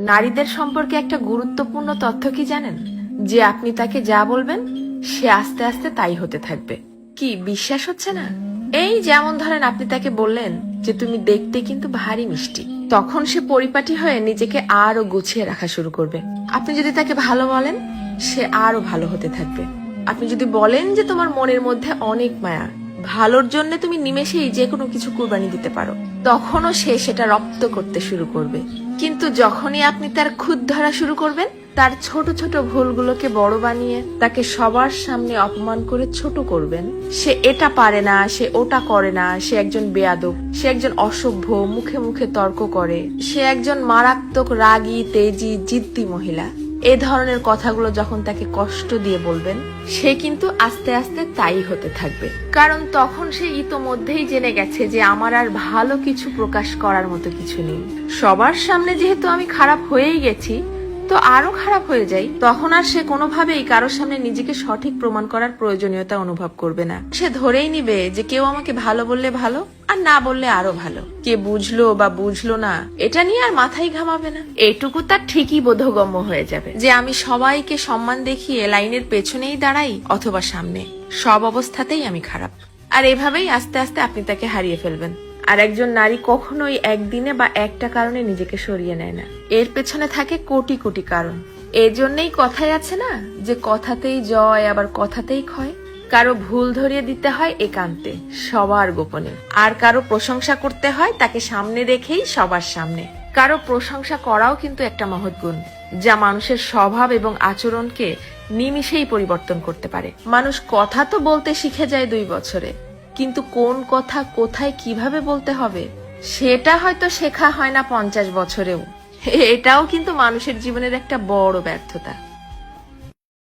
নারীদের সম্পর্কে একটা গুরুত্বপূর্ণ তথ্য কি জানেন? যে আপনি তাকে যা বলবেন সে আস্তে আস্তে তাই হতে থাকবে। কি বিশ্বাস হচ্ছে না? এই যেমন ধরেন আপনি তাকে বললেন যে তুমি দেখতে কিন্তু ভারী মিষ্টি, তখন সে পরিপাটি হয়ে নিজেকে আরো গুছিয়ে রাখা শুরু করবে। আপনি যদি তাকে ভালো বলেন সে আরো ভালো হতে থাকবে। আপনি যদি বলেন যে তোমার মনের মধ্যে অনেক মায়া, ভালোর জন্য তুমি নিমেষেই যে কোনো কিছু কুরবানি দিতে পারো, তখনও সে সেটা রপ্ত করতে শুরু করবে। কিন্তু যখনই আপনি তার খুঁত ধরা শুরু করবেন, তার ছোট ছোট ভুলগুলোকে বড় বানিয়ে তাকে সবার সামনে অপমান করে ছোট করবেন, সে এটা পারে না, সে ওটা করে না, সে একজন বেয়াদব, সে একজন অসভ্য, মুখে মুখে তর্ক করে, সে একজন মারাত্মক রাগী, তেজি, জিদ্দি মহিলা, এ ধরনের কথাগুলো যখন তাকে কষ্ট দিয়ে বলবেন, সে কিন্তু আস্তে আস্তে তাই হতে থাকবে। কারণ তখন সে ইতোমধ্যেই জেনে গেছে যে আমার আর ভালো কিছু প্রকাশ করার মতো কিছু নেই। সবার সামনে যেহেতু আমি খারাপ হয়েই গেছি, তো আরো খারাপ হয়ে যাই, তখন আর সে কোনোভাবেই কারোর সামনে নিজেকে সঠিক প্রমাণ করার প্রয়োজনীয়তা অনুভব করবে না। সে ধরেই নিবে যে কেউ আমাকে ভালো বললে ভালো, আর না বললে আরো ভালো। কে বুঝলো বা বুঝলো না এটা নিয়ে আর মাথায় ঘামাবে না। এটুকু তার ঠিকই বোধগম্য হয়ে যাবে যে আমি সবাইকে সম্মান দেখিয়ে লাইনের পেছনেই দাঁড়াই অথবা সামনে, সব অবস্থাতেই আমি খারাপ। আর এভাবেই আস্তে আস্তে আপনি তাকে হারিয়ে ফেলবেন। আর একজন নারী কখনোই একদিনে বা একটা কারণে নিজেকে সরিয়ে নেয় না, এর পেছনে থাকে কোটি কোটি কারণ। এজন্যই কথায় আছে না যে কথাতেই জয় আবার কথাতেই ক্ষয়। কারো ভুল ধরিয়ে দিতে হয় একান্তে, সবার গোপনে। আর কারো প্রশংসা করতে হয় তাকে সামনে রেখেই, সবার সামনে। কারো প্রশংসা করাও কিন্তু একটা মহৎ গুণ, যা মানুষের স্বভাব এবং আচরণকে নিমিষেই পরিবর্তন করতে পারে। মানুষ কথা তো বলতে শিখে যায় 2 বছরে, কিন্তু কোন কথা কোথায় কিভাবে বলতে হবে সেটা হয়তো শেখা হয় না 50 বছরেও। এটাও কিন্তু মানুষের জীবনের একটা বড় ব্যর্থতা।